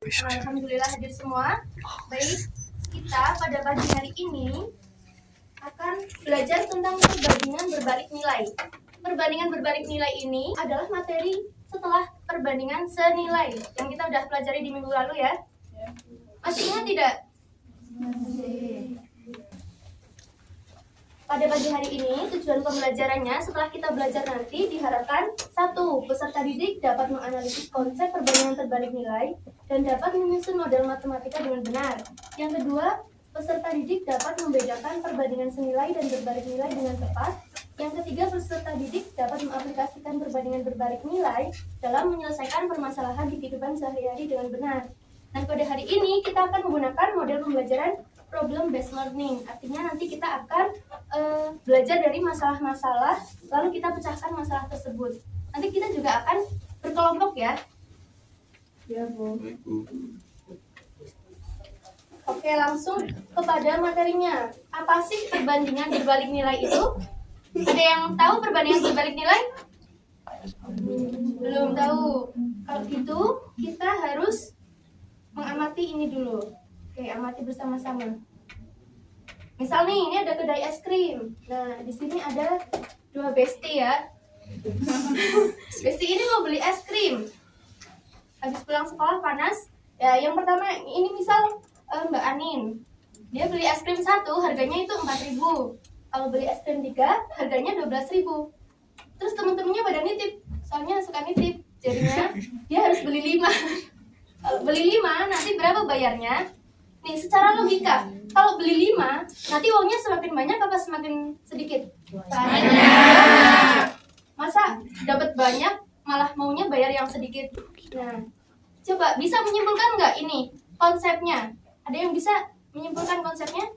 Alhamdulillah hadir semua. Baik, kita pada pagi hari ini akan belajar tentang perbandingan berbalik nilai. Perbandingan berbalik nilai ini adalah materi setelah perbandingan senilai yang kita udah pelajari di minggu lalu ya. Masih ingat tidak? Pada pagi hari ini, tujuan pembelajarannya setelah kita belajar nanti diharapkan 1. Peserta didik dapat menganalisis konsep perbandingan terbalik nilai dan dapat menyusun model matematika dengan benar. Yang kedua, peserta didik dapat membedakan perbandingan senilai dan berbalik nilai dengan tepat. Yang ketiga, peserta didik dapat mengaplikasikan perbandingan berbalik nilai dalam menyelesaikan permasalahan di kehidupan sehari-hari dengan benar. Dan pada hari ini kita akan menggunakan model pembelajaran problem based learning. Artinya nanti kita akan belajar dari masalah-masalah, lalu kita pecahkan masalah tersebut. Nanti kita juga akan berkelompok ya. Ya, Bu. Oke, langsung kepada materinya. Apa sih perbandingan berbalik nilai itu? Ada yang tahu perbandingan berbalik nilai? Belum tahu. Kalau gitu, kita harus mengamati ini dulu. Oke, amati bersama-sama. Misal nih, ini ada kedai es krim. Nah, di sini ada 2 bestie ya. Bestie ini mau beli es krim. Habis pulang sekolah panas. Ya, yang pertama ini misal Mbak Anin. Dia beli es krim 1, harganya itu 4.000. Kalau beli es krim 3, harganya 12.000. Terus teman-temannya pada nitip. Soalnya suka nitip. Jadinya dia harus beli 5. Kalau beli 5, nanti berapa bayarnya? Nih, secara logika, kalau beli 5, nanti uangnya semakin banyak apa semakin sedikit? Banyak. Masa dapat banyak, malah maunya bayar yang sedikit? Nah, coba bisa menyimpulkan nggak ini konsepnya? Ada yang bisa menyimpulkan konsepnya?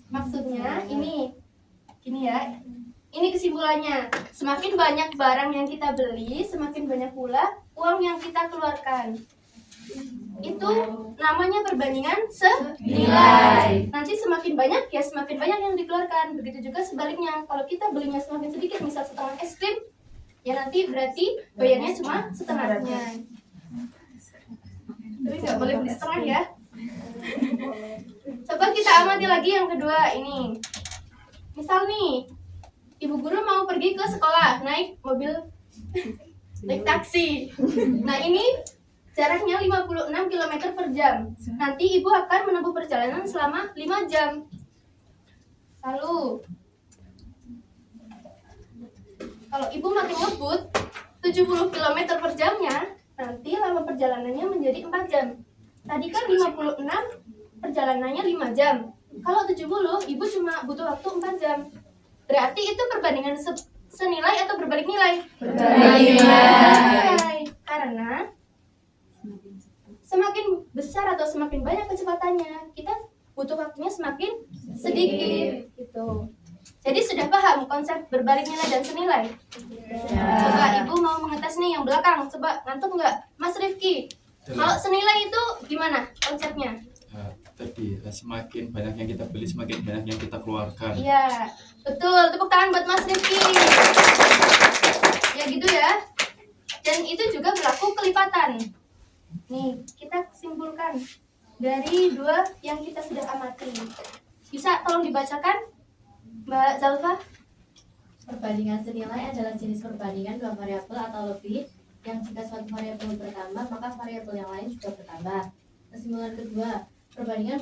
Maksudnya ini ya. Ini kesimpulannya. Semakin banyak barang yang kita beli, semakin banyak pula uang yang kita keluarkan. Itu namanya perbandingan senilai. Nanti semakin banyak ya semakin banyak yang dikeluarkan. Begitu juga sebaliknya. Kalau kita belinya semakin sedikit, misal setengah es krim, ya nanti berarti bayarnya cuma setengahnya. Tapi nggak boleh beli setengah ya. Coba kita amati lagi yang kedua ini. Misal nih, ibu guru mau pergi ke sekolah naik mobil, naik taksi. Nah ini jaraknya 56 km per jam. Nanti ibu akan menempuh perjalanan selama 5 jam. Lalu, kalau ibu makin ngebut 70 km per jamnya, nanti lama perjalanannya menjadi 4 jam. Tadi kan 56, perjalanannya 5 jam. Kalau 70, ibu cuma butuh waktu 4 jam. Berarti itu perbandingan senilai atau berbalik nilai? Berbalik nilai. Karena semakin besar atau semakin banyak kecepatannya, kita butuh waktunya semakin sedikit gitu. Jadi sudah paham konsep berbalik nilai dan senilai? Coba ibu mau mengetes nih yang belakang, coba ngantuk nggak? Mas Rifki, kalau senilai itu gimana konsepnya? Tadi semakin banyak yang kita beli, semakin banyak yang kita keluarkan. Iya, betul. Tepuk tangan buat Mas Rifki. Ya gitu ya. Dan itu juga berlaku kelipatan. Nih, kita simpulkan dari 2 yang kita sudah amati. Bisa tolong dibacakan, Mbak Zalfa? Perbandingan senilai adalah jenis perbandingan 2 variabel atau lebih yang jika suatu variabel bertambah, maka variabel yang lain juga bertambah. Kesimpulan kedua, perbandingan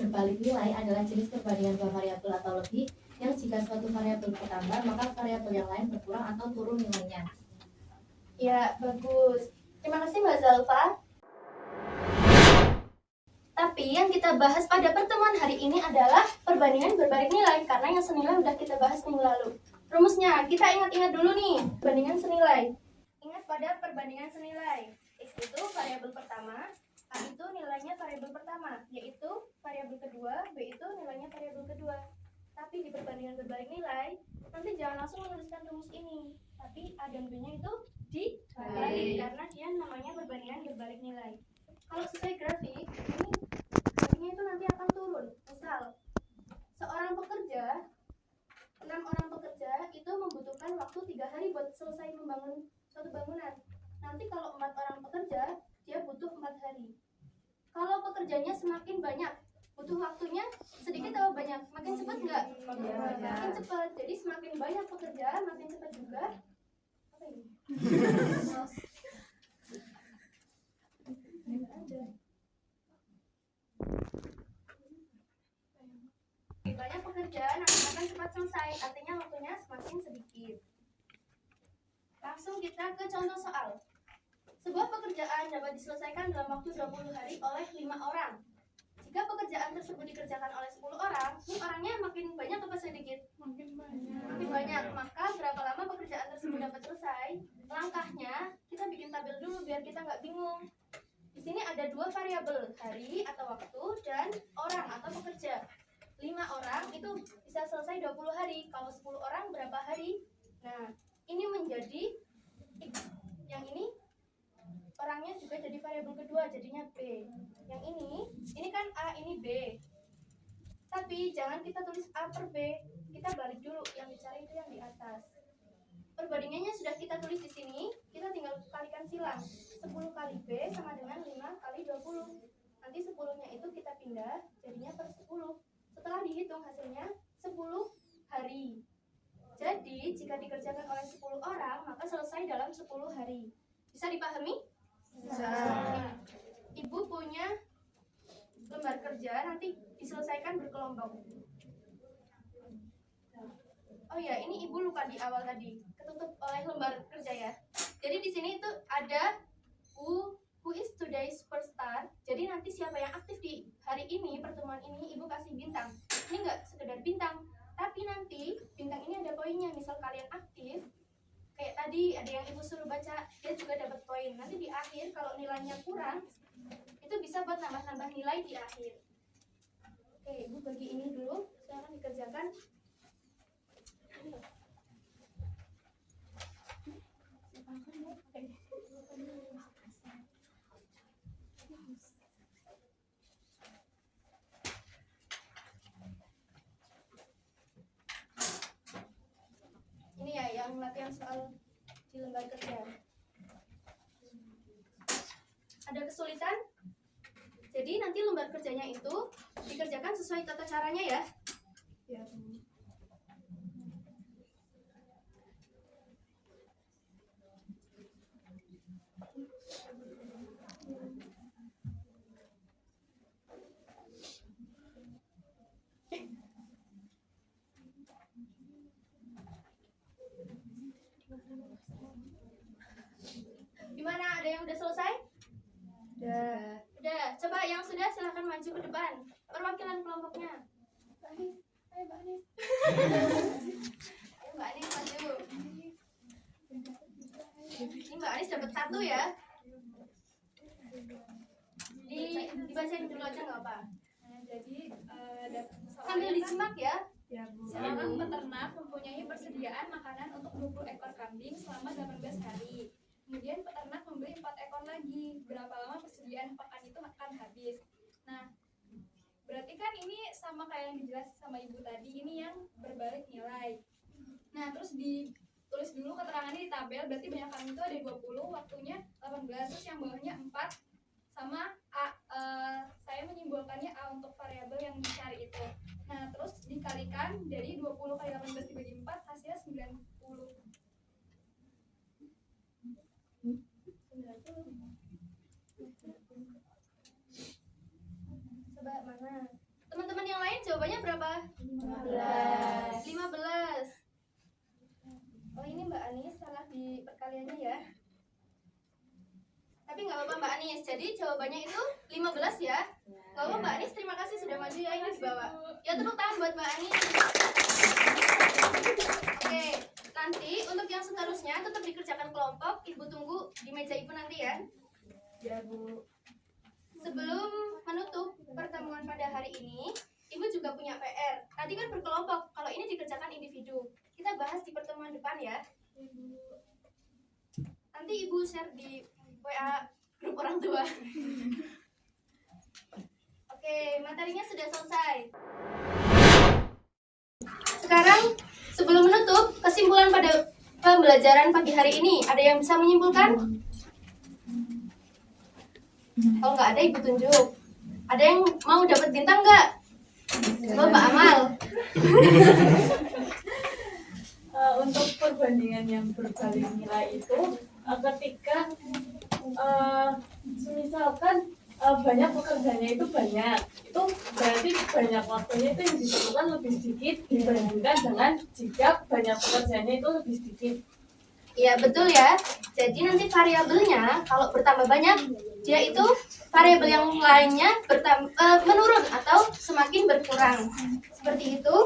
berbalik nilai adalah jenis perbandingan 2 variabel atau lebih yang jika suatu variabel bertambah, maka variabel yang lain berkurang atau turun nilainya. Ya, bagus. Terima kasih Mbak Zalfa. Tapi yang kita bahas pada pertemuan hari ini adalah perbandingan berbalik nilai, karena yang senilai udah kita bahas minggu lalu. Rumusnya, kita ingat-ingat dulu nih, perbandingan senilai. Ingat pada perbandingan senilai. X itu variabel pertama, A itu nilainya variabel pertama, yaitu variabel kedua, B itu nilainya variabel kedua. Tapi di perbandingan berbalik nilai, nanti jangan langsung menuliskan rumus ini, tapi A dan B-nya itu dibalik, karena dia namanya perbandingan berbalik nilai. Kalau sesuai grafik, ini grafiknya itu nanti akan turun. Misal, seorang pekerja, 6 orang pekerja itu membutuhkan waktu 3 hari buat selesai membangun suatu bangunan. Nanti kalau 4 orang pekerja, dia Kalau pekerjaannya semakin banyak, butuh waktunya sedikit atau banyak? Makin cepat nggak? Makin cepat. Jadi semakin banyak pekerjaan, makin cepat juga. Apa ini? Semakin banyak pekerjaan akan cepat selesai, artinya waktunya semakin sedikit. Langsung kita ke contoh soal. Sebuah pekerjaan dapat diselesaikan dalam waktu 20 hari oleh 5 orang. Jika pekerjaan tersebut dikerjakan oleh 10 orang, ini orangnya makin banyak apa sedikit? Makin banyak. Maka berapa lama pekerjaan tersebut dapat selesai? Langkahnya kita bikin tabel dulu biar kita nggak bingung. Di sini ada 2 variabel, hari atau waktu dan orang atau pekerja. 5 orang itu bisa selesai 20 hari. Kalau 10 orang berapa hari? Nah, ini menjadi X. Yang ini orangnya juga jadi variabel kedua, jadinya B. Yang ini kan A, ini B. Tapi jangan kita tulis A per B, kita balik dulu, yang dicari itu yang di atas. Perbandingannya sudah kita tulis di sini, kita tinggal kalikan silang. 10 kali B sama dengan 5 kali 20. Nanti 10-nya itu kita pindah, jadinya per 10. Setelah dihitung hasilnya 10 hari. Jadi jika dikerjakan oleh 10 orang, maka selesai dalam 10 hari. Bisa dipahami? Bisa. Ibu punya lembar kerja, nanti diselesaikan berkelompok. Oh ya, ini ibu lupa di awal tadi, ketutup oleh lembar kerja ya. Jadi di sini itu ada who is today's superstar. Jadi nanti siapa yang aktif di hari ini, pertemuan ini, ibu kasih bintang. Ini enggak sekedar bintang, tapi nanti bintang ini ada poinnya. Misal kalian aktif, kayak tadi ada yang ibu suruh baca, dia juga dapat poin. Nanti di akhir kalau nilainya kurang, itu bisa buat nambah-nambah nilai di akhir. Oke, ibu bagi ini dulu, sekarang dikerjakan. Ini ya yang latihan soal di lembar kerja. Ada kesulitan? Jadi nanti lembar kerjanya itu dikerjakan sesuai tata caranya ya. Ya. Gimana? Ada yang udah selesai? Udah. Coba yang sudah silahkan maju ke depan. Perwakilan kelompoknya. Mbak Anis. Ayo Mbak Anis. Ayo Mbak Anis maju. Ini Mbak Anis dapat 1 ya. Dibacain dulu aja nggak apa. Jadi Sambil disimak ya. seorang peternak mempunyai persediaan makanan untuk 20 ekor kambing selama 18 hari. Kemudian peternak membeli 4 ekor lagi. Berapa lama persediaan pakan itu akan habis? Nah, berarti kan ini sama kayak yang dijelasin sama ibu tadi, ini yang berbalik nilai. Nah, terus ditulis dulu keterangannya di tabel, berarti banyak kambing itu ada 20, waktunya 18, terus yang bawahnya 4 sama A. Saya menyimpulkannya A untuk variabel yang dicari itu. Nah, terus dikalikan dari 20 kali 18 dibagi 4, hasilnya 90. Coba mana? Teman-teman yang lain jawabannya berapa? 15. Oh, ini Mbak Anis salah di perkaliannya ya. Tapi nggak apa-apa Mbak Anis. Jadi jawabannya itu 15 ya. Nggak apa-apa Mbak Anis, terima kasih sudah maju ya, ini dibawa. Ya tepuk tangan buat Mbak Anis. Oke, nanti untuk yang seterusnya tetap dikerjakan kelompok. Ibu tunggu di meja ibu nanti ya. Ya, Bu. Sebelum menutup pertemuan pada hari ini, ibu juga punya PR. Tadi kan berkelompok, kalau ini dikerjakan individu. Kita bahas di pertemuan depan ya. Nanti ibu share di WA grup orang tua. Oke, materinya sudah selesai. Sekarang sebelum menutup, kesimpulan pada pembelajaran pagi hari ini, ada yang bisa menyimpulkan? Kalau nggak ada, ibu tunjuk. Ada yang mau dapat bintang nggak? Coba Mbak Amal. Untuk perbandingan yang berbalik nilai itu ketika misalkan banyak pekerjaannya itu banyak, itu berarti banyak waktunya itu yang diperlukan lebih sedikit dibandingkan dengan jika banyak pekerjaannya itu lebih sedikit. Iya betul ya. Jadi nanti variabelnya kalau bertambah banyak, dia itu variabel yang lainnya menurun atau semakin berkurang. Seperti itu.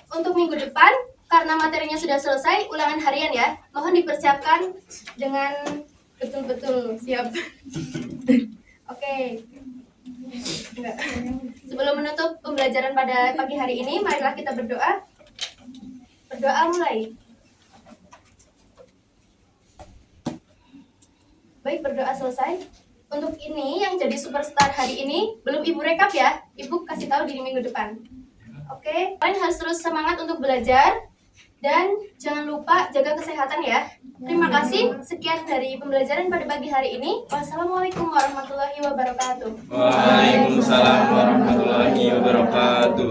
Untuk minggu depan, karena materinya sudah selesai, ulangan harian ya. Mohon dipersiapkan dengan betul-betul siap. Oke. Enggak. Sebelum menutup pembelajaran pada pagi hari ini, marilah kita berdoa. Berdoa mulai. Baik, berdoa selesai. Untuk ini yang jadi superstar hari ini, belum Ibu rekap ya. Ibu kasih tahu di minggu depan. Oke, kalian harus terus semangat untuk belajar. Dan jangan lupa jaga kesehatan ya. Terima kasih. Sekian dari pembelajaran pada pagi hari ini. Wassalamualaikum warahmatullahi wabarakatuh. Waalaikumsalam warahmatullahi wabarakatuh.